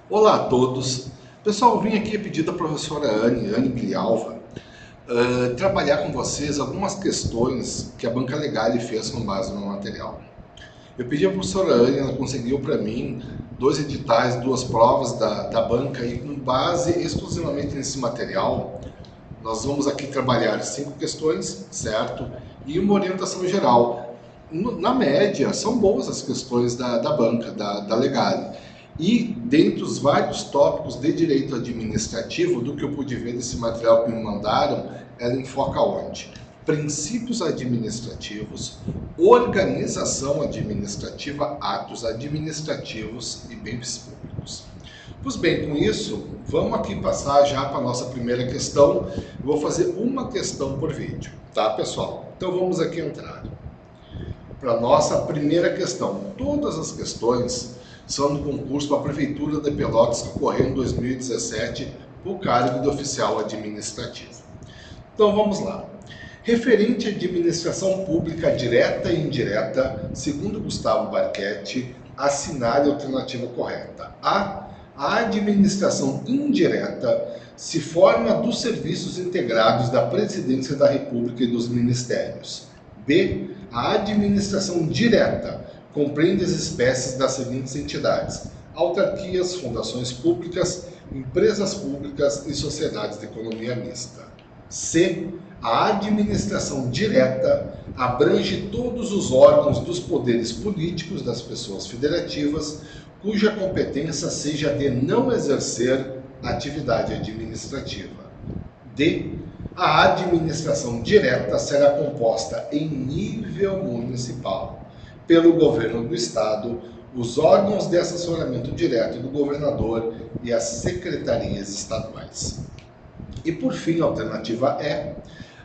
Olá a todos. Pessoal, eu vim aqui a pedido da professora Anne Glialva, trabalhar com vocês algumas questões que a Banca Legale fez com base no meu material. Eu pedi à professora Anne, ela conseguiu para mim 2 editais, 2 provas da banca e com base exclusivamente nesse material, nós vamos aqui trabalhar 5 questões, certo? E uma orientação geral. Na média, são boas as questões da banca, da Legale. E dentre os vários tópicos de direito administrativo, do que eu pude ver desse material que me mandaram, ela enfoca onde? Princípios administrativos, organização administrativa, atos administrativos e bens públicos. Pois bem, com isso, vamos aqui passar já para a nossa primeira questão. Eu vou fazer uma questão por vídeo, tá, pessoal? Então vamos aqui entrar para a nossa primeira questão. Todas as questões são do concurso para a Prefeitura de Pelotas que ocorreu em 2017 por cargo de oficial administrativo. Então vamos lá. Referente à administração pública direta e indireta, segundo Gustavo Barchetti, assinale a alternativa correta. A administração indireta se forma dos serviços integrados da Presidência da República e dos Ministérios. B. A administração direta compreende as espécies das seguintes entidades: autarquias, fundações públicas, empresas públicas e sociedades de economia mista. C. A administração direta abrange todos os órgãos dos poderes políticos das pessoas federativas, cuja competência seja de não exercer atividade administrativa. D. A administração direta será composta em nível municipal pelo governo do estado, os órgãos de assessoramento direto do governador e as secretarias estaduais. E por fim, a alternativa E,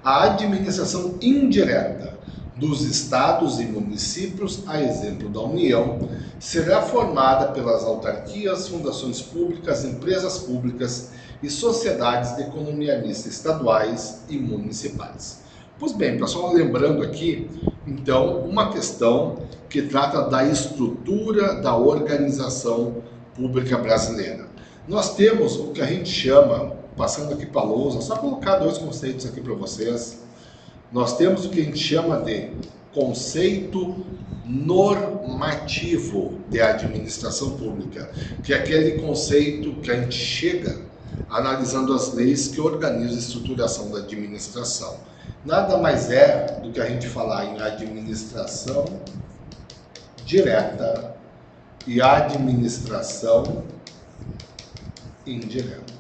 a administração indireta dos estados e municípios, a exemplo da União, será formada pelas autarquias, fundações públicas, empresas públicas e sociedades de economia mista estaduais e municipais. Pois bem, pessoal, lembrando aqui, então, uma questão que trata da estrutura da organização pública brasileira. Nós temos o que a gente chama, passando aqui para a lousa, só colocar 2 conceitos aqui para vocês. Nós temos o que a gente chama de conceito normativo de administração pública, que é aquele conceito que a gente chega analisando as leis que organizam a estruturação da administração. Nada mais é do que a gente falar em administração direta e administração indireta.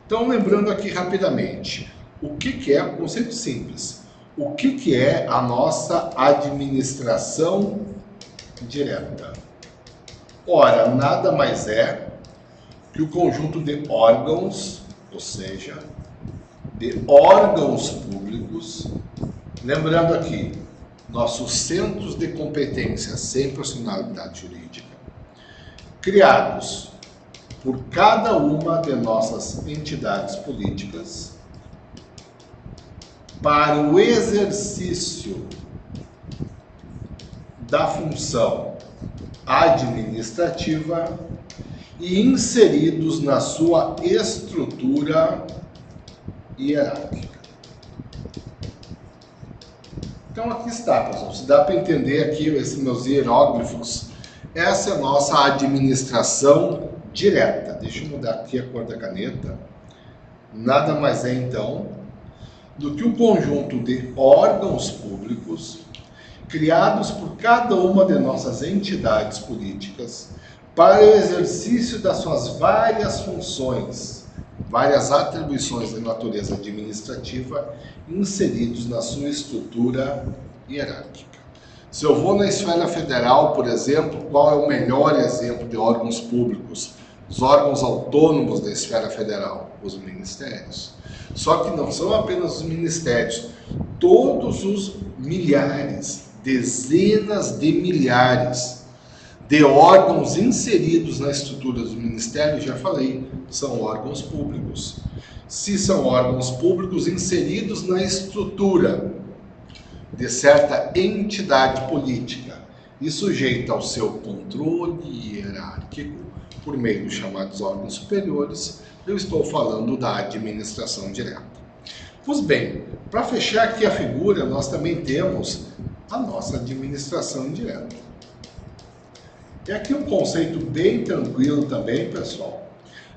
Então, lembrando aqui rapidamente, o que é, um conceito simples, o que é a nossa administração direta? Ora, nada mais é que o conjunto de órgãos, ou seja, de órgãos públicos, lembrando aqui, nossos centros de competência sem personalidade jurídica, criados por cada uma de nossas entidades políticas para o exercício da função administrativa e inseridos na sua estrutura hierárquica. Então aqui está, pessoal, se dá para entender aqui esses meus hieróglifos, essa é a nossa administração direta. Deixa eu mudar aqui a cor da caneta. Nada mais é então do que um conjunto de órgãos públicos criados por cada uma de nossas entidades políticas para o exercício das suas várias funções, várias atribuições de natureza administrativa inseridos na sua estrutura hierárquica. Se eu vou na esfera federal, por exemplo, qual é o melhor exemplo de órgãos públicos? Os órgãos autônomos da esfera federal, os ministérios. Só que não são apenas os ministérios, todos os milhares, dezenas de milhares de órgãos inseridos na estrutura dos ministérios, já falei, são órgãos públicos. Se são órgãos públicos inseridos na estrutura de certa entidade política e sujeita ao seu controle hierárquico por meio dos chamados órgãos superiores. Eu estou falando da administração direta. Pois bem, para fechar aqui a figura, nós também temos a nossa administração indireta. E aqui um conceito bem tranquilo também, pessoal.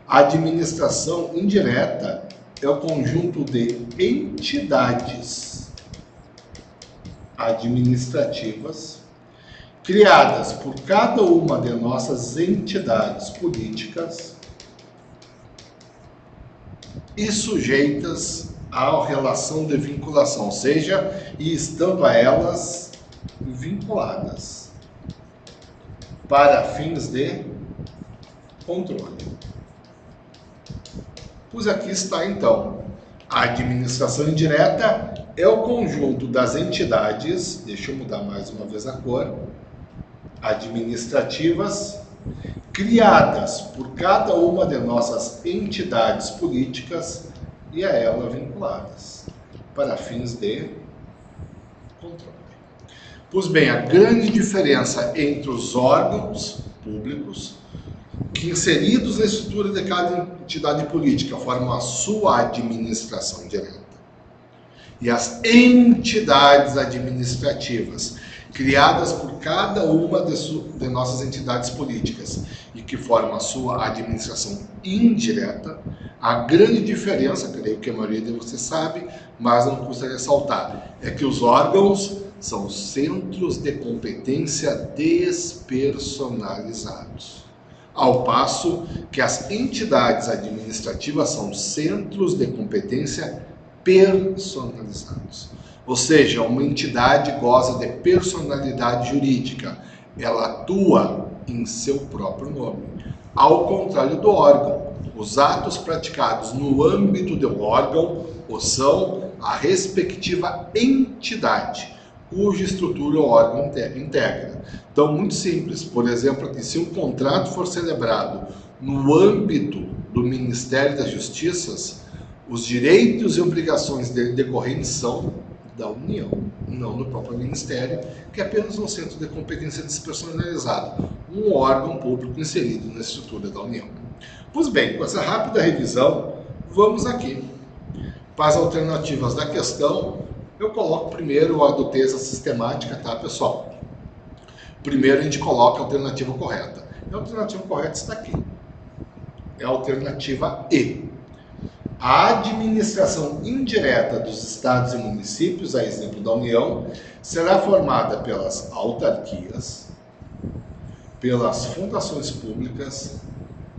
A administração indireta é o conjunto de entidades administrativas criadas por cada uma de nossas entidades políticas e sujeitas à relação de vinculação, ou seja, e estando a elas vinculadas para fins de controle. Pois aqui está então, a administração indireta é o conjunto das entidades, deixa eu mudar mais uma vez a cor, administrativas, criadas por cada uma de nossas entidades políticas e a ela vinculadas, para fins de controle. Pois bem, a grande diferença entre os órgãos públicos que, inseridos na estrutura de cada entidade política, formam a sua administração direta, e as entidades administrativas criadas por cada uma de nossas entidades políticas e que formam a sua administração indireta, a grande diferença, creio que a maioria de vocês sabe, mas não custa ressaltar, é que os órgãos são centros de competência despersonalizados, ao passo que as entidades administrativas são centros de competência personalizados. Ou seja, uma entidade goza de personalidade jurídica, ela atua em seu próprio nome. Ao contrário do órgão, os atos praticados no âmbito do órgão o são a respectiva entidade, cuja estrutura o órgão integra. Então, muito simples, por exemplo, aqui, se um contrato for celebrado no âmbito do Ministério das Justiças, os direitos e obrigações dele decorrentes são da União, não do próprio Ministério, que é apenas um centro de competência despersonalizado, um órgão público inserido na estrutura da União. Pois bem, com essa rápida revisão, vamos aqui para as alternativas da questão. Eu coloco primeiro, eu adotei essa sistemática, tá, pessoal? Primeiro a gente coloca a alternativa correta. E a alternativa correta está aqui. É a alternativa E. A administração indireta dos estados e municípios, a exemplo da União, será formada pelas autarquias, pelas fundações públicas,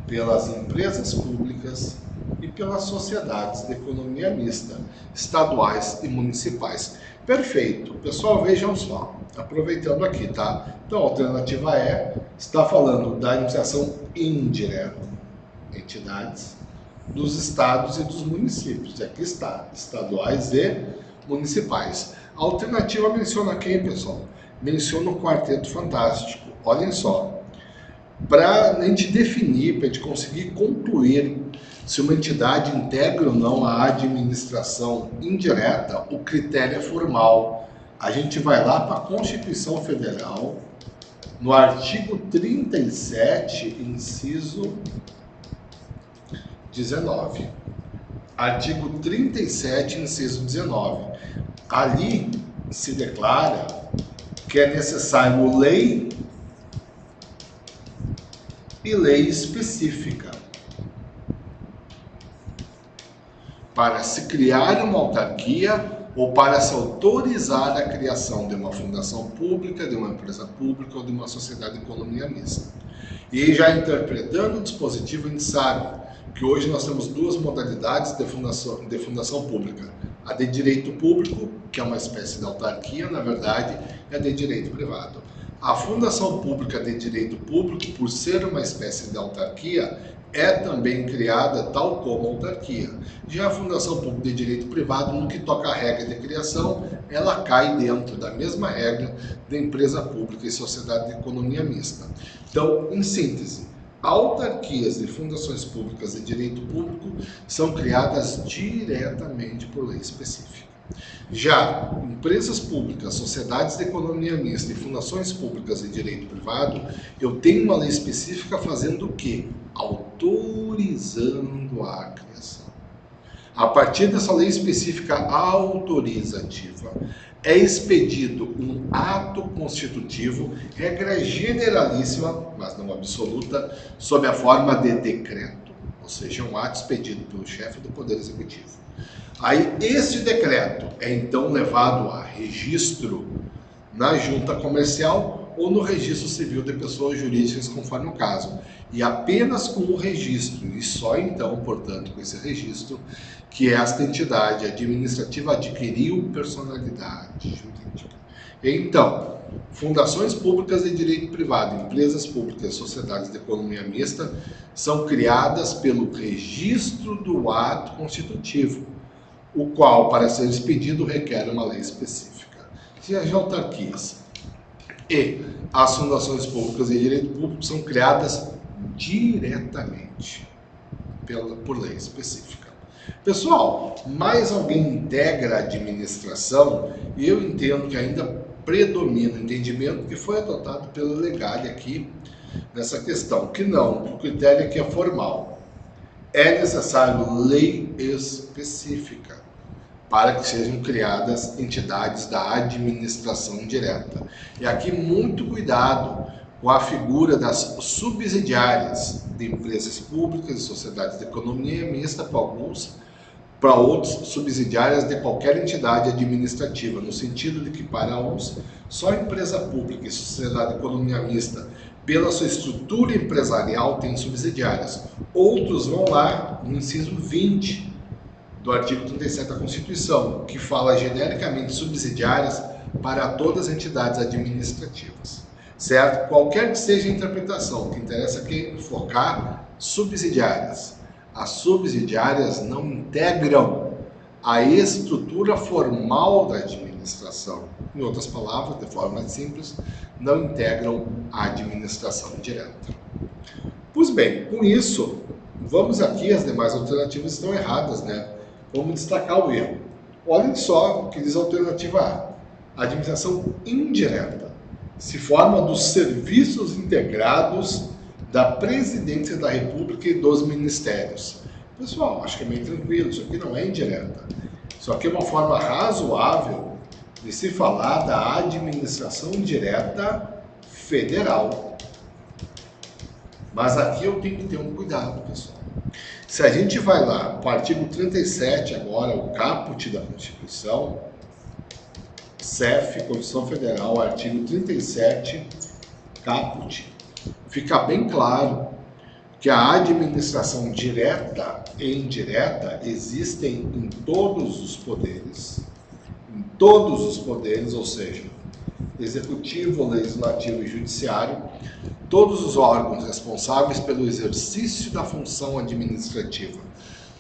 pelas empresas públicas e pelas sociedades de economia mista, estaduais e municipais. Perfeito. Pessoal, vejam só, aproveitando aqui, tá? Então, a alternativa E está falando da administração indireta, entidades dos estados e dos municípios. Aqui está, estaduais e municipais. A alternativa menciona quem, pessoal? Menciona o Quarteto Fantástico. Olhem só, para a gente definir, para a gente conseguir concluir se uma entidade integra ou não a administração indireta, o critério é formal. A gente vai lá para a Constituição Federal, no artigo 37, inciso 19. Artigo 37, inciso 19. Ali se declara que é necessário lei e lei específica para se criar uma autarquia ou para se autorizar a criação de uma fundação pública, de uma empresa pública ou de uma sociedade de economia mista. E já interpretando o dispositivo, a gente sabe que hoje nós temos duas modalidades de fundação pública. A de direito público, que é uma espécie de autarquia, na verdade, é a de direito privado. A fundação pública de direito público, por ser uma espécie de autarquia, é também criada tal como autarquia. Já a fundação pública de direito privado, no que toca à regra de criação, ela cai dentro da mesma regra de empresa pública e sociedade de economia mista. Então, em síntese, autarquias e fundações públicas de direito público são criadas diretamente por lei específica. Já empresas públicas, sociedades de economia mista e fundações públicas de direito privado, eu tenho uma lei específica fazendo o quê? Autorizando a criação. A partir dessa lei específica autorizativa, é expedido um ato constitutivo, regra generalíssima, mas não absoluta, sob a forma de decreto, ou seja, um ato expedido pelo chefe do Poder Executivo. Aí, esse decreto é então levado a registro na junta comercial ou no registro civil de pessoas jurídicas, conforme o caso. E apenas com o registro, e só então, portanto, com esse registro, que esta entidade administrativa adquiriu personalidade jurídica. Então, fundações públicas de direito privado, empresas públicas, sociedades de economia mista, são criadas pelo registro do ato constitutivo, o qual, para ser expedido, requer uma lei específica. E as autarquias e as fundações públicas de direito público são criadas diretamente por lei específica. Pessoal, mais alguém integra a administração? E eu entendo que ainda predomina o entendimento que foi adotado pelo Legale aqui nessa questão, que não, o critério aqui é formal. É necessário lei específica para que sejam criadas entidades da administração direta. E aqui muito cuidado com a figura das subsidiárias de empresas públicas e sociedades de economia mista para outros subsidiárias de qualquer entidade administrativa, no sentido de que para uns só empresa pública e sociedade de economia mista, pela sua estrutura empresarial, tem subsidiárias. Outros vão lá no inciso 20 do artigo 37 da Constituição, que fala genericamente subsidiárias para todas as entidades administrativas, certo? Qualquer que seja a interpretação, o que interessa aqui é focar subsidiárias. As subsidiárias não integram a estrutura formal da administração. Em outras palavras, de forma mais simples, não integram a administração direta. Pois bem, com isso, vamos aqui, as demais alternativas estão erradas, né? Vamos destacar o erro. Olhem só o que diz a alternativa A. A administração indireta se forma dos serviços integrados da Presidência da República e dos Ministérios. Pessoal, acho que é meio tranquilo, isso aqui não é indireta. Isso aqui é uma forma razoável de se falar da administração direta federal. Mas aqui eu tenho que ter um cuidado, pessoal. Se a gente vai lá para o artigo 37 agora, o caput da Constituição, CEF, Constituição Federal, artigo 37, caput, fica bem claro que a administração direta e indireta existem em todos os poderes, ou seja, executivo, legislativo e judiciário, todos os órgãos responsáveis pelo exercício da função administrativa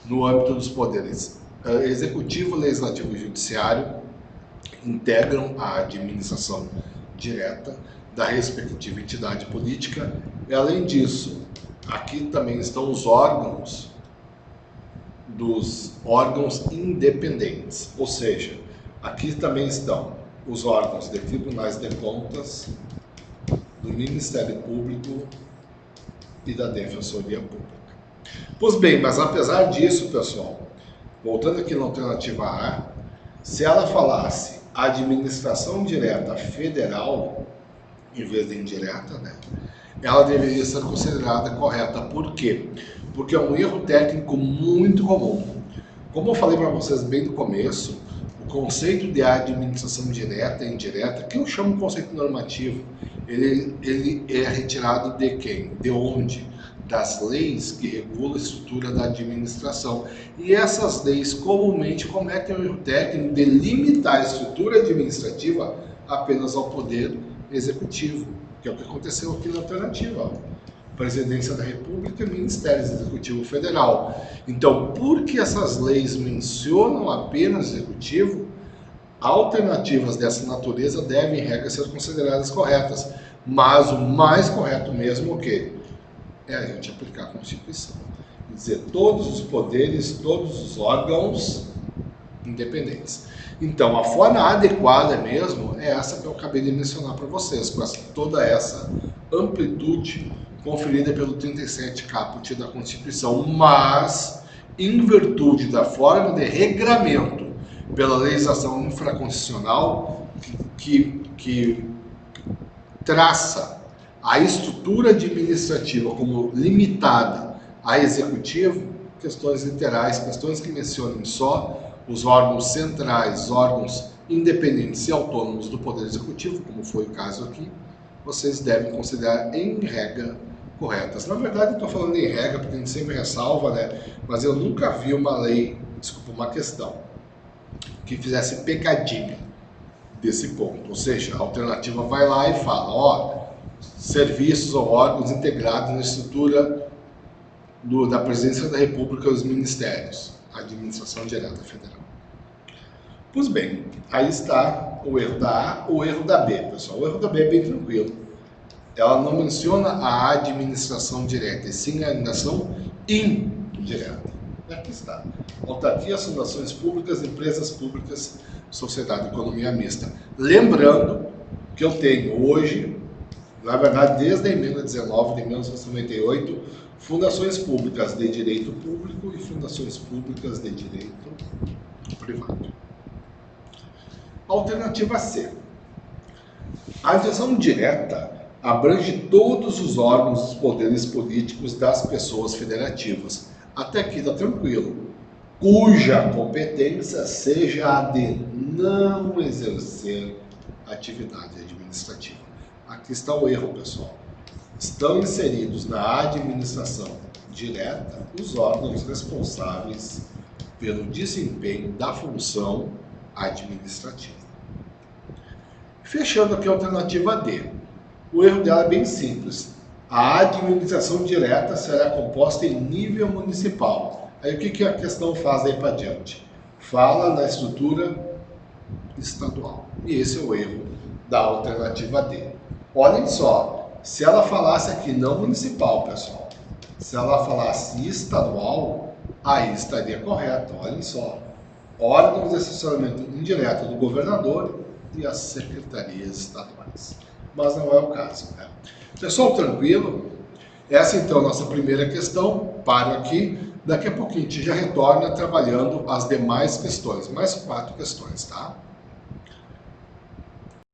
no âmbito dos poderes executivo, legislativo e judiciário integram a administração direta da respectiva entidade política. E além disso, aqui também estão os órgãos dos órgãos independentes, ou seja, aqui também estão os órgãos de tribunais de contas, do Ministério Público e da Defensoria Pública. Pois bem, mas apesar disso, pessoal, voltando aqui na alternativa A, se ela falasse administração direta federal, em vez de indireta, né, ela deveria ser considerada correta. Por quê? Porque é um erro técnico muito comum. Como eu falei para vocês bem no começo, o conceito de administração direta e indireta, que eu chamo de conceito normativo, ele é retirado de quem? De onde? Das leis que regulam a estrutura da administração. E essas leis comumente cometem o erro técnico de limitar a estrutura administrativa apenas ao poder executivo, que é o que aconteceu aqui na alternativa. Presidência da República e Ministério Executivo Federal. Então, porque essas leis mencionam apenas o executivo, alternativas dessa natureza devem, em regra, ser consideradas corretas. Mas o mais correto mesmo é o quê? É a gente aplicar a Constituição. Quer dizer, todos os poderes, todos os órgãos independentes. Então, a forma adequada mesmo é essa que eu acabei de mencionar para vocês, com toda essa amplitude conferida pelo 37 caput da Constituição, mas em virtude da forma de regramento pela legislação infraconstitucional que traça a estrutura administrativa como limitada a executivo, questões literais, questões que mencionem só os órgãos centrais, órgãos independentes e autônomos do Poder Executivo, como foi o caso aqui, vocês devem considerar em regra corretas. Na verdade, eu estou falando em regra porque a gente sempre ressalva, né? Mas eu nunca vi uma lei, desculpa, uma questão, que fizesse pegadinha desse ponto. Ou seja, a alternativa vai lá e fala, ó, serviços ou órgãos integrados na estrutura da Presidência da República e os ministérios, a administração direta federal. Pois bem, aí está o erro da A, o erro da B, pessoal. O erro da B é bem tranquilo. Ela não menciona a administração direta, e sim a administração indireta. E aqui está. Autarquias, fundações públicas, empresas públicas, sociedade e economia mista. Lembrando que eu tenho hoje, na verdade, desde a emenda 19 de 1998, fundações públicas de direito público e fundações públicas de direito privado. Alternativa C. A administração direta abrange todos os órgãos dos poderes políticos das pessoas federativas. Até aqui está tranquilo. Cuja competência seja a de não exercer atividade administrativa. Aqui está o erro, pessoal. Estão inseridos na administração direta os órgãos responsáveis pelo desempenho da função administrativa. Fechando aqui a alternativa D. O erro dela é bem simples. A administração direta será composta em nível municipal. Aí o que a questão faz daí para diante? Fala na estrutura estadual. E esse é o erro da alternativa D. Olhem só, se ela falasse aqui não municipal, pessoal, se ela falasse estadual, aí estaria correto. Olhem só, órgãos de assessoramento indireto do governador e as secretarias estaduais. Mas não é o caso, né? Pessoal, tranquilo? Essa então é a nossa primeira questão. Paro aqui. Daqui a pouquinho a gente já retorna trabalhando as demais questões, mais 4 questões, tá?